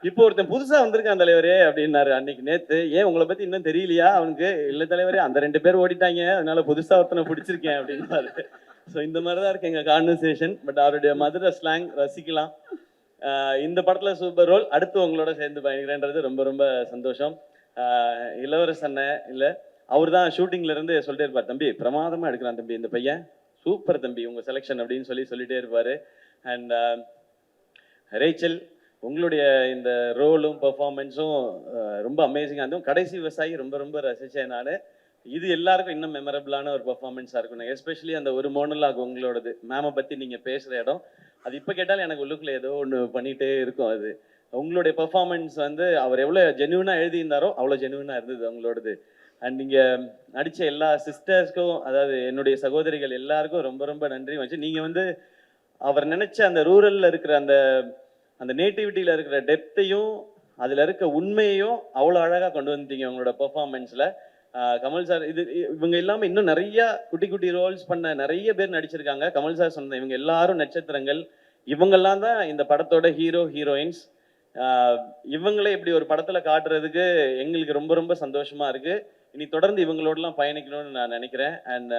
இப்போ ஒருத்தன் புதுசா வந்திருக்கான் தலைவரே அப்படின்னாரு அன்னைக்கு நேத்து. ஏன் உங்களை பத்தி இன்னும் தெரியலையா அவனுக்கு? இல்லை தலைவரே, அந்த 2 பேர் ஓடிட்டாங்க, அதனால புதுசா ஒருத்தனை பிடிச்சிருக்கேன் அப்படின்னாரு. ஸோ இந்த மாதிரி தான் இருக்கு எங்க கான்வர்சேஷன். பட் அவருடைய மதுரை ஸ்லாங் ரசிக்கலாம். இந்த படத்துல சூப்பர் ரோல். அடுத்து உங்களோட சேர்ந்து பயணிக்கிறேன்றது ரொம்ப ரொம்ப சந்தோஷம். இளவரசன் இல்லை, அவர் தான் ஷூட்டிங்ல இருந்து சொல்லிட்டே இருப்பார், தம்பி பிரமாதமா எடுக்கிறான் தம்பி, இந்த பையன் சூப்பர் தம்பி உங்க செலெக்ஷன் அப்படின்னு சொல்லிட்டே இருப்பாரு. அண்ட் ரேச்சல், உங்களுடைய இந்த ரோலும் பெர்ஃபார்மன்ஸும் ரொம்ப அமேசிங்காக இருந்தும். கடைசி விவசாயி ரொம்ப ரொம்ப ரசித்தேன் நான். இது எல்லாருக்கும் இன்னும் மெமரபிளான ஒரு பெர்ஃபார்மன்ஸாக இருக்கும். எஸ்பெஷலி அந்த ஒரு மோனலாக் உங்களோடது, மேமை பற்றி நீங்கள் பேசுகிற இடம், அது இப்போ கேட்டாலும் எனக்கு உள்ளுக்குள்ள ஏதோ ஒன்று பண்ணிகிட்டே இருக்கும். அது உங்களுடைய பெர்ஃபார்மன்ஸ் வந்து அவர் எவ்வளோ ஜென்யூனாக எழுதியிருந்தாரோ அவ்வளோ ஜென்யூனாக இருந்தது உங்களோடது. அண்ட் நீங்கள் நடித்த எல்லா சிஸ்டர்ஸ்க்கும், அதாவது என்னுடைய சகோதரிகள் எல்லாருக்கும் ரொம்ப ரொம்ப நன்றி வச்சு. நீங்கள் வந்து அவர் நினச்ச அந்த ரூரலில் இருக்கிற அந்த நேட்டிவிட்டியில் இருக்கிற டெப்த்தையும் அதில் இருக்க உண்மையையும் அவ்வளோ அழகாக கொண்டு வந்துட்டீங்க உங்களோட பெர்ஃபார்மன்ஸில். கமல் சார் இவங்க இல்லாமல் இன்னும் நிறைய குட்டி குட்டி ரோல்ஸ் பண்ண நிறைய பேர் நடிச்சிருக்காங்க. கமல் சார் சொன்ன இவங்க எல்லாரும் நட்சத்திரங்கள். இவங்கெல்லாம் தான் இந்த படத்தோட ஹீரோ ஹீரோயின்ஸ். இவங்களே இப்படி ஒரு படத்தில் காட்டுறதுக்கு எங்களுக்கு ரொம்ப ரொம்ப சந்தோஷமாக இருக்குது. இனி தொடர்ந்து இவங்களோடலாம் பயணிக்கணும்னு நான் நினைக்கிறேன். அண்ட்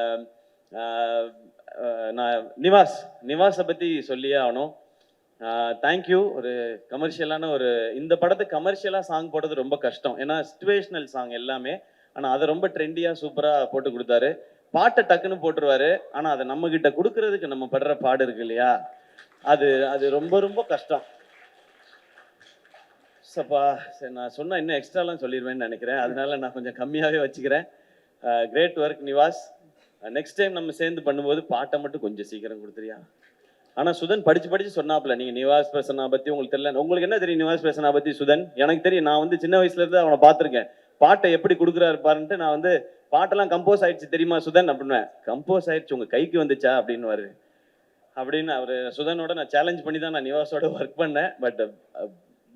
நான் நிவாஸை பற்றி சொல்லியே ஆகணும். தேங்க்யூ. ஒரு கமர்ஷியலான இந்த படத்துக்கு கமர்ஷியலாக சாங் போடுறது ரொம்ப கஷ்டம், ஏன்னா சிச்சுவேஷனல் சாங் எல்லாமே. ஆனால் அதை ரொம்ப ட்ரெண்டியாக சூப்பராக போட்டு கொடுத்தாரு. பாட்டை டக்குன்னு போட்டுருவாரு, ஆனால் அதை நம்ம கிட்ட கொடுக்கறதுக்கு நம்ம படுற பாடு இருக்கு இல்லையா, அது ரொம்ப ரொம்ப கஷ்டம். சப்பா சரி, நான் சொன்னால் இன்னும் எக்ஸ்ட்ராலாம் சொல்லிடுவேன்னு நினைக்கிறேன், அதனால நான் கொஞ்சம் கம்மியாகவே வச்சுக்கிறேன். Great work Nivas. Next time நம்ம சேர்ந்து பண்ணும்போது பாட்டை மட்டும் கொஞ்சம் சீக்கிரம் கொடுத்துறியா? ஆனால் சுதன் படிச்சு சொன்னாப்புல, நீங்கள் நிவாஸ் பிரசன்னா பற்றி உங்களுக்கு தெரியல. உங்களுக்கு என்ன தெரியும் நிவாஸ் பிரசன்னா பற்றி சுதன்? எனக்கு தெரியும், நான் வந்து சின்ன வயசுலேருந்து அவனை பார்த்துருக்கேன். பாட்டை எப்படி கொடுக்குறாரு பாருன்ட்டு நான் வந்து பாட்டெல்லாம் கம்போஸ் ஆயிடுச்சு தெரியுமா சுதன் அப்படின்னுவேன். கம்போஸ் ஆயிடுச்சு உங்கள் கைக்கு வந்துச்சா அப்படின்னு அப்படின்னு அவர் சுதனோட நான் சேலஞ்ச் பண்ணி தான் நான் நிவாஸோட ஒர்க் பண்ணேன். But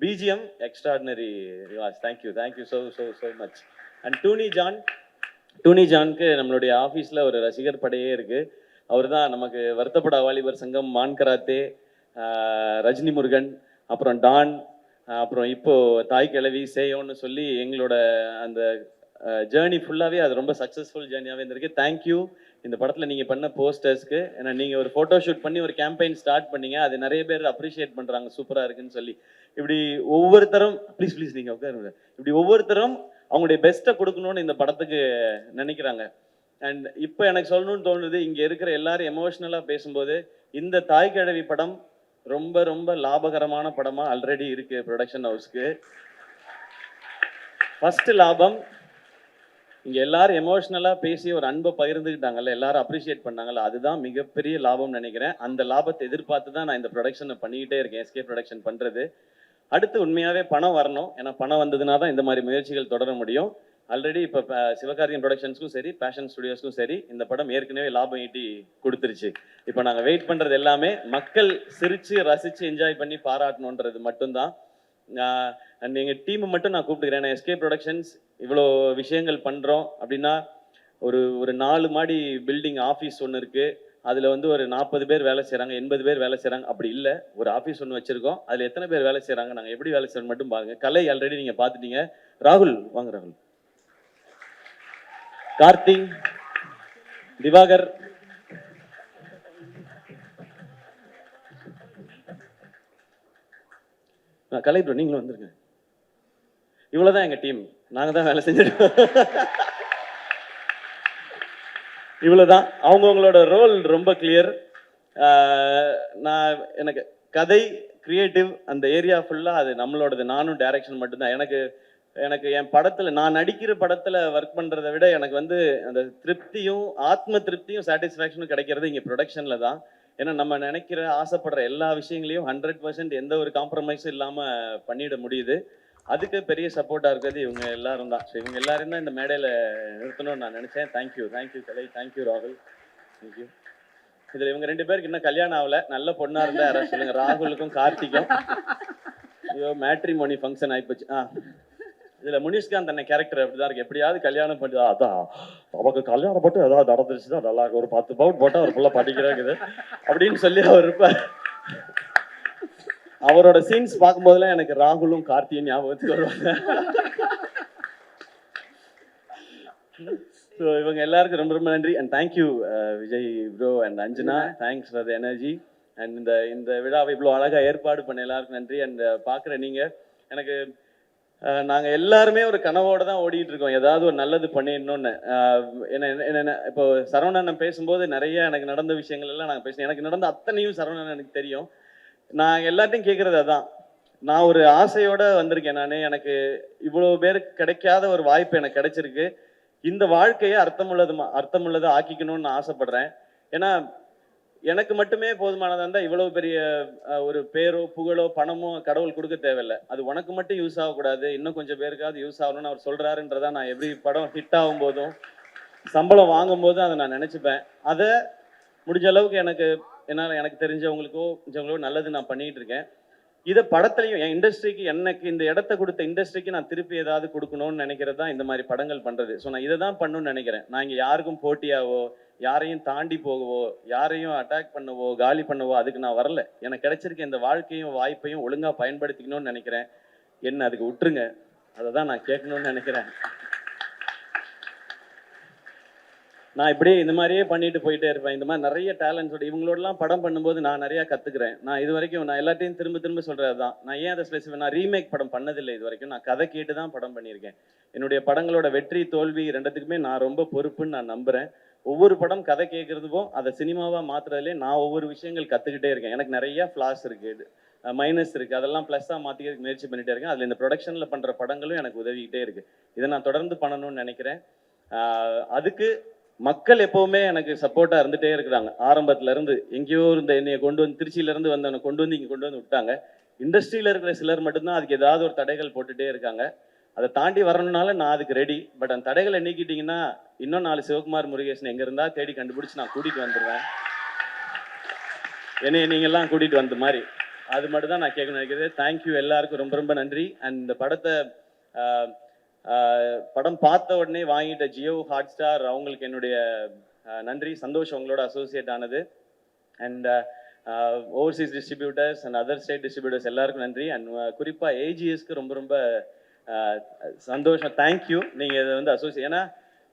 BGM extraordinary Nivas. Thank you so much. And டூனி ஜானுக்கு நம்மளுடைய ஆஃபீஸில் ஒரு ரசிகர் படையே இருக்குது. அவர் தான் நமக்கு வருத்தப்பட வாலிபர் சங்கம், மான் கராத்தே, ரஜினி முருகன், அப்புறம் டான், அப்புறம் இப்போது தாய் கிழவி, சேயோன்னு சொல்லி எங்களோட அந்த ஜேர்னி ஃபுல்லாகவே அது ரொம்ப சக்ஸஸ்ஃபுல் ஜேர்னியாகவே இருந்திருக்கு. தேங்க்யூ இந்த படத்தில் நீங்கள் பண்ண போஸ்டர்ஸ்க்கு. ஏன்னா நீங்கள் ஒரு ஃபோட்டோ ஷூட் பண்ணி ஒரு கேம்பெயின் ஸ்டார்ட் பண்ணீங்க, அது நிறைய பேர் அப்ரிஷியேட் பண்ணுறாங்க, சூப்பராக இருக்குன்னு சொல்லி. இப்படி ஒவ்வொருத்தரும் ப்ளீஸ் நீங்கள் உட்காருங்க, இப்படி ஒவ்வொருத்தரும் அவங்களுடைய பெஸ்ட்டை கொடுக்கணும்னு இந்த படத்துக்கு நினைக்கிறாங்க. அண்ட் இப்போ எனக்கு சொல்லணும்னு தோணுது, இங்கே இருக்கிற எல்லாரும் எமோஷ்னலாக பேசும்போது இந்த தாய் கிழவி படம் ரொம்ப ரொம்ப லாபகரமான படமாக ஆல்ரெடி இருக்குது ப்ரொடக்ஷன் ஹவுஸ்க்கு. ஃபஸ்ட்டு லாபம், இங்கே எல்லாரும் எமோஷ்னலாக பேசி ஒரு அன்பை பகிர்ந்துக்கிட்டாங்கல்ல, எல்லாரும் அப்ரிஷியேட் பண்ணாங்கல்ல, அதுதான் மிகப்பெரிய லாபம்னு நினைக்கிறேன். அந்த லாபத்தை எதிர்பார்த்து தான் நான் இந்த ப்ரொடக்ஷனை பண்ணிக்கிட்டே இருக்கேன், எஸ்கே ப்ரொடக்ஷன் பண்ணுறது. அடுத்து உண்மையாகவே பணம் வரணும், ஏன்னா பணம் வந்ததுனா தான் இந்த மாதிரி முயற்சிகள் தொடர முடியும். ஆல்ரெடி இப்போ சிவகார்த்திகேயன் ப்ரொடக்ஷன்ஸ்க்கும் சரி, பேஷன் ஸ்டுடியோஸ்க்கும் சரி, இந்த படம் ஏற்கனவே லாபம் ஈட்டி கொடுத்துருச்சு. இப்போ நாங்கள் வெயிட் பண்ணுறது எல்லாமே மக்கள் சிரித்து ரசித்து என்ஜாய் பண்ணி பாராட்டணுன்றது மட்டும்தான். எங்கள் டீமை மட்டும் நான் கூப்பிட்டுக்கிறேன். நான் எஸ்கே ப்ரொடக்ஷன்ஸ் இவ்வளோ விஷயங்கள் பண்ணுறோம் அப்படின்னா, ஒரு 4 மாடி பில்டிங் ஆஃபீஸ் ஒன்று இருக்குது, அதில் வந்து ஒரு 40 பேர் வேலை செய்கிறாங்க, 80 பேர் வேலை செய்கிறாங்க. அப்படி இல்லை, ஒரு ஆஃபீஸ் ஒன்று வச்சுருக்கோம், அதில் எத்தனை பேர் வேலை செய்கிறாங்க, நாங்கள் எப்படி வேலை செய்யணும் மட்டும் பாருங்கள். கலை ஆல்ரெடி நீங்கள் பார்த்துட்டீங்க. ராகுல் வாங்க, ராகுல், கார்த்தி, திவாகர், கலை ப்ரோ நீங்களும் வந்துருங்க. இவ்வளவுதான் எங்க டீம், நாங்க தான் வேலை செஞ்சிருக்கோம். இவ்வளவுதான். அவங்கவுங்களோட ரோல் ரொம்ப கிளியர். நான் எனக்கு கதை கிரியேட்டிவ் அந்த ஏரியா ஃபுல்லா அது நம்மளோடது. நானும் டைரக்ஷன் மட்டும்தான். எனக்கு எனக்கு என் படத்துல நான் நடிக்கிற படத்துல ஒர்க் பண்றதை விட எனக்கு வந்து அந்த திருப்தியும் ஆத்ம திருப்தியும் சாட்டிஸ்ஃபேக்ஷனும் கிடைக்கிறது இங்க ப்ரொடக்ஷன்ல தான். ஏன்னா நம்ம நினைக்கிற ஆசைப்படுற எல்லா விஷயங்களையும் 100% எந்த ஒரு காம்ப்ரமைஸும் இல்லாம பண்ணிட முடியுது. அதுக்கு பெரிய சப்போர்ட்டா இருக்கிறது இவங்க எல்லாரும் தான். ஸோ இவங்க எல்லாரும் தான் இந்த மேடையில நிறுத்தணும்னு நான் நினைச்சேன். தேங்க்யூ கலை, தேங்க்யூ ராகுல், தேங்க்யூ. இதுல இவங்க 2 பேருக்கு இன்னும் கல்யாணம் ஆகல. நல்ல பொண்ணா இருந்தா யாராவது சொல்லுங்க. ராகுலுக்கும் கார்த்திக்கும். ஐயோ மேட்ரிமோனி ஃபங்க்ஷன் ஆயிப்போச்சு. இதுல முனிஷ்காந்த் அண்ணன் கேரக்டர் அப்படிதான் இருக்கு. எப்படியாவது கல்யாணம் பண்ணி அதான் நமக்கு கல்யாணம் போட்டு ஏதாவது நடந்துருச்சுதான் நல்லா இருக்கு. ஒரு 10 பவுன் போட்டா ஒரு புள்ள படிக்கிறாங்குது அப்படின்னு சொல்லி அவர் இருப்பார். அவரோட சீன்ஸ் பார்க்கும்போதெல்லாம் எனக்கு ராகுலும் கார்த்தியும் ஞாபகத்துக்கு வருவாங்க. ஸோ இவங்க எல்லாருக்கும் ரொம்ப ரொம்ப நன்றி. And thank you Vijay bro and Anjana, thanks for the energy. And இந்த விழாவை இவ்வளோ அழகாக ஏற்பாடு பண்ண எல்லாருக்கும் நன்றி. அண்ட் பார்க்குற நீங்கள் எனக்கு நாங்கள் எல்லாருமே ஒரு கனவோடு தான் ஓடிட்டு இருக்கோம், ஏதாவது ஒரு நல்லது பண்ணிடணும்னு. என்ன இப்போ சரவணன் பேசும்போது நிறைய எனக்கு நடந்த விஷயங்கள் எல்லாம் நாங்கள் பேசணும். எனக்கு நடந்த அத்தனையும் சரவணன் எனக்கு தெரியும். நான் எல்லாத்தையும் கேட்குறது அதான். நான் ஒரு ஆசையோடு வந்திருக்கேன். எனக்கு இவ்வளோ பேருக்கு கிடைக்காத ஒரு வாய்ப்பு எனக்கு கிடைச்சிருக்கு. இந்த வாழ்க்கையை அர்த்தமுள்ளதை ஆக்கிக்கணும்னு நான் ஆசைப்படுறேன். ஏன்னா எனக்கு மட்டுமே போதுமானதாக இருந்தால் இவ்வளவு பெரிய ஒரு பேரோ புகழோ பணமோ கடவுள் கொடுக்க தேவையில்லை. அது உனக்கு மட்டும் யூஸ் ஆகக்கூடாது, இன்னும் கொஞ்சம் பேருக்காவது யூஸ் ஆகணும்னு அவர் சொல்கிறாருன்றதா நான் எவ்ரி படம் ஹிட் ஆகும் போதும் சம்பளம் வாங்கும் போதும் அதை நான் நினச்சிப்பேன். அதை முடிஞ்ச அளவுக்கு எனக்கு தெரிஞ்சவங்களுக்கோ நல்லது நான் பண்ணிகிட்டு இருக்கேன். இதை படத்துலையும் என் இண்டஸ்ட்ரிக்கு எனக்கு இந்த இடத்த கொடுத்த இண்டஸ்ட்ரிக்கு நான் திருப்பி ஏதாவது கொடுக்கணும்னு நினைக்கிறது தான் இந்த மாதிரி படங்கள் பண்ணுறது. ஸோ நான் இதை தான் பண்ணணும்னு நினைக்கிறேன். நான் இங்கே யாருக்கும் போட்டியாவோ யாரையும் தாண்டி போகவோ யாரையும் அட்டாக் பண்ணவோ காலி பண்ணவோ அதுக்கு நான் வரல. எனக்கு கிடைச்சிருக்க இந்த வாழ்க்கையும் வாய்ப்பையும் ஒழுங்காக பயன்படுத்திக்கணும்னு நினைக்கிறேன். என்ன அதுக்கு விட்டுருங்க, அதை தான் நான் கேட்கணும்னு நினைக்கிறேன். நான் இப்படியே இந்த மாதிரியே பண்ணிட்டு போயிட்டே இருப்பேன். இந்த மாதிரி நிறைய டேலண்ட்ஸோட இவங்களோடலாம் படம் பண்ணும்போது நான் நிறையா கற்றுக்கிறேன். நான் இது வரைக்கும் நான் எல்லாத்தையும் திரும்ப சொல்கிறது தான். நான் ஏன் அதை ஸ்பெசிஃபிக் நான் ரீமேக் படம் பண்ணதில்லை இது வரைக்கும். நான் கதை கேட்டு தான் படம் பண்ணியிருக்கேன். என்னுடைய படங்களோட வெற்றி தோல்வி ரெண்டுத்துக்குமே நான் ரொம்ப பொறுப்புன்னு நான் நம்புகிறேன். ஒவ்வொரு படம் கதை கேட்குறதுக்கும் அதை சினிமாவாக மாற்றுறதுலே நான் ஒவ்வொரு விஷயங்கள் கற்றுக்கிட்டே இருக்கேன். எனக்கு நிறையா ஃப்ளாஸ் இருக்குது, மைனஸ் இருக்குது, அதெல்லாம் ப்ளஸ்ஸாக மாற்றிக்கிறதுக்கு முயற்சி பண்ணிகிட்டே இருக்கேன். அதில் இந்த ப்ரொடக்ஷனில் பண்ணுற படங்களும் எனக்கு உதவிக்கிட்டே இருக்குது. இதை நான் தொடர்ந்து பண்ணணும்னு நினைக்கிறேன். அதுக்கு மக்கள் எப்பவுமே எனக்கு சப்போர்ட்டா இருந்துட்டே இருக்கிறாங்க. ஆரம்பத்துல இருந்து எங்கேயோ இருந்த என்னைய கொண்டு வந்து திருச்சியில இருந்து வந்தவனை கொண்டு வந்து இங்க கொண்டு வந்து விட்டாங்க. இண்டஸ்ட்ரியில இருக்கிற சிலர் மட்டும்தான் அதுக்கு ஏதாவது ஒரு தடைகள் போட்டுட்டே இருக்காங்க. அதை தாண்டி வரணும்னால நான் அதுக்கு ரெடி. பட் அந்த தடைகளை நீக்கிட்டீங்கன்னா இன்னும் 4 சிவகுமார் முருகேசன் எங்க இருந்தா தேடி கண்டுபிடிச்சு நான் கூட்டிட்டு வந்துடுவேன். என்னைய நீங்க எல்லாம் கூட்டிட்டு வந்த மாதிரி அது மட்டும் தான் நான் கேட்க நினைக்கிறேன். தேங்க்யூ எல்லாருக்கும் ரொம்ப ரொம்ப நன்றி. அண்ட் இந்த படத்தை படம் பார்த்த உடனே வாங்கிட்ட ஜியோ ஹாட்ஸ்டார் அவங்களுக்கு என்னுடைய நன்றி. சந்தோஷம் உங்களோட அசோசியேட் ஆனது. And Overseas distributors and other state distributors எல்லாருக்கும் நன்றி. அண்ட் குறிப்பாக ஏஜிஎஸ்க்கு ரொம்ப ரொம்ப சந்தோஷம். தேங்க்யூ. நீங்கள் இதை வந்து அசோசியேட், ஏன்னா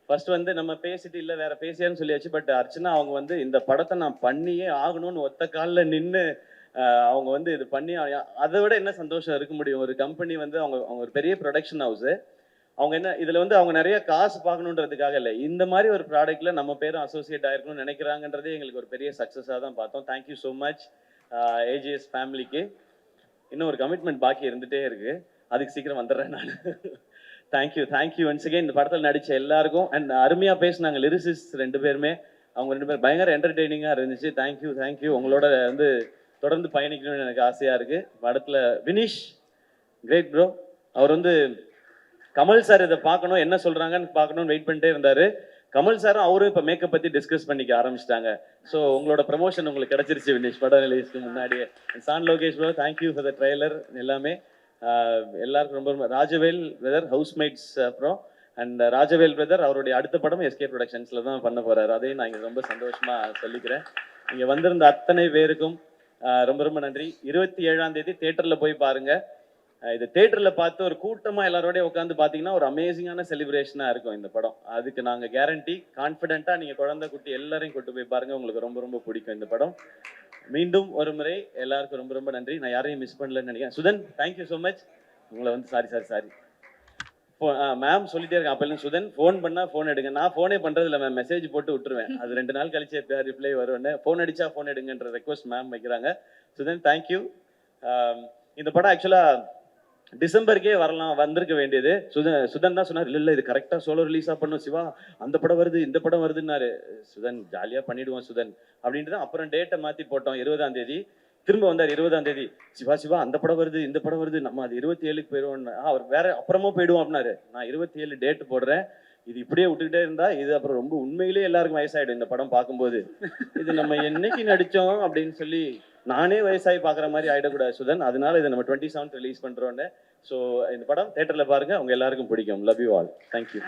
ஃபர்ஸ்ட் வந்து நம்ம பேசிட்டு இல்லை வேற பேசியான்னு சொல்லியாச்சு. பட் அர்ச்சனா அவங்க வந்து இந்த படத்தை நான் பண்ணியே ஆகணும்னு ஒத்த காலில் நின்று அவங்க வந்து இது பண்ணி அதை விட என்ன சந்தோஷம் இருக்க முடியும். ஒரு கம்பெனி வந்து அவங்க ஒரு பெரிய ப்ரொடக்ஷன் ஹவுஸு. அவங்க என்ன இதில் வந்து அவங்க நிறைய காசு பார்க்கணுன்றதுக்காக இல்லை, இந்த மாதிரி ஒரு ப்ராடக்ட்ல நம்ம பேரும் அசோசியேட் ஆயிருக்கணும்னு நினைக்கிறாங்கன்றதே எங்களுக்கு ஒரு பெரிய சக்ஸஸாக தான் பார்த்தோம். தேங்க்யூ ஸோ மச் ஏஜிஎஸ் ஃபேமிலிக்கு. இன்னும் ஒரு கமிட்மெண்ட் பாக்கி இருந்துகிட்டே இருக்கு, அதுக்கு சீக்கிரம் வந்துடுறேன் நான். தேங்க்யூ ஒன்ஸ் அகைன் இந்த படத்தில் நடித்த எல்லாருக்கும். அண்ட் அருமையாக பேசினாங்க லிரிசிஸ்ட் 2 பேருமே. அவங்க 2 பேர் பயங்கர என்டர்டெய்னிங்காக இருந்துச்சு. தேங்க்யூ. உங்களோட வந்து தொடர்ந்து பயணிக்கணும்னு எனக்கு ஆசையாக இருக்குது. படத்தில் வினிஷ் கிரேட் ப்ரோ. அவர் வந்து கமல் சார் இதை பார்க்கணும் என்ன சொல்றாங்கன்னு பார்க்கணும்னு வெயிட் பண்ணிட்டே இருந்தாரு. கமல் சாரும் அவரும் இப்போ மேக்கப் பற்றி டிஸ்கஸ் பண்ணிக்க ஆரம்பிச்சிட்டாங்க. ஸோ உங்களோட ப்ரமோஷன் உங்களுக்கு கிடைச்சிருச்சு வினிஷ் படம் ரிலீஸ்க்கு முன்னாடியே. சான் Lokesh bro thank you for the trailer எல்லாமே. எல்லாருக்கும் ரொம்ப ரொம்ப ராஜவேல் பிரதர் ஹவுஸ்மேட்ஸ் அப்புறம் அண்ட் ராஜவேல் பிரதர் அவருடைய அடுத்த படம் எஸ்கே ப்ரொடக்ஷன்ஸில் தான் பண்ண போகிறாரு. அதையும் நான் இங்கே ரொம்ப சந்தோஷமாக சொல்லிக்கிறேன். இங்கே வந்திருந்த அத்தனை பேருக்கும் ரொம்ப ரொம்ப நன்றி. 27ஆம் தேதி தேட்டரில் போய் பாருங்கள். இது தேட்டரில் பார்த்து ஒரு கூட்டமாக எல்லாரோடய உட்காந்து பார்த்தீங்கன்னா ஒரு அமேசிங்கான செலிப்ரேஷனாக இருக்கும் இந்த படம். அதுக்கு நாங்கள் கேரண்டி. கான்ஃபிடென்ட்டாக நீங்கள் குழந்தை குட்டி எல்லாரையும் கூட்டு போய் பாருங்கள், உங்களுக்கு ரொம்ப ரொம்ப பிடிக்கும் இந்த படம். மீண்டும் ஒரு முறை எல்லாருக்கும் ரொம்ப ரொம்ப நன்றி. நான் யாரையும் மிஸ் பண்ணலன்னு நினைக்கிறேன். Sudhan, thank you so much. உங்களை வந்து சாரி. மேம் சொல்லிட்டே இருக்கேன் அப்போல்லாம், சுதன் ஃபோன் பண்ணா ஃபோன் எடுங்க. நான் ஃபோனே பண்றது இல்லை மேம், மெசேஜ் போட்டு விட்டுருவேன். அது 2 நாள் கழிச்சு எப்போ ரிப்ளை வருவேன்னு. ஃபோன் அடிச்சா ஃபோன் எடுங்கன்ற ரெக்வஸ்ட் மேம் வைக்கிறாங்க. சுதன், தேங்க்யூ. இந்த படம் ஆக்சுவலா டிசம்பருக்கே வந்திருக்க வேண்டியது. சுதன் தான் சொன்னார், இல்லை இது கரெக்டாக சோலோ ரிலீஸாக பண்ணும் சிவா, அந்த படம் வருது இந்த படம் வருதுன்னாரு. சுதன் ஜாலியாக பண்ணிடுவோம் சுதன் அப்படின்ட்டு தான் அப்புறம் டேட்டை மாற்றி போட்டோம். 20ஆம் தேதி திரும்ப வந்தார். 20ஆம் தேதி சிவா அந்த படம் வருது இந்த படம் வருது, நம்ம அது 27க்கு போயிடுவோம். அவர் வேற அப்புறமா போயிடுவோம் அப்படின்னாரு. நான் 27 டேட் போடுறேன். இது இப்படியே விட்டுக்கிட்டே இருந்தா இது அப்புறம் ரொம்ப உண்மையிலேயே எல்லாருக்கும் வயசாயிடும் இந்த படம் பார்க்கும்போது. இது நம்ம என்னைக்கு நடிச்சோம் அப்படின்னு சொல்லி நானே வயசாகி பார்க்குற மாதிரி ஆயிடக்கூடாது சுதன். அதனால இதை நம்ம 27 ரிலீஸ் பண்றோன்னு. ஸோ இந்த படம் தியேட்டர்ல பாருங்க, உங்க எல்லாருக்கும் பிடிக்கும். Love you all. தேங்க்யூ.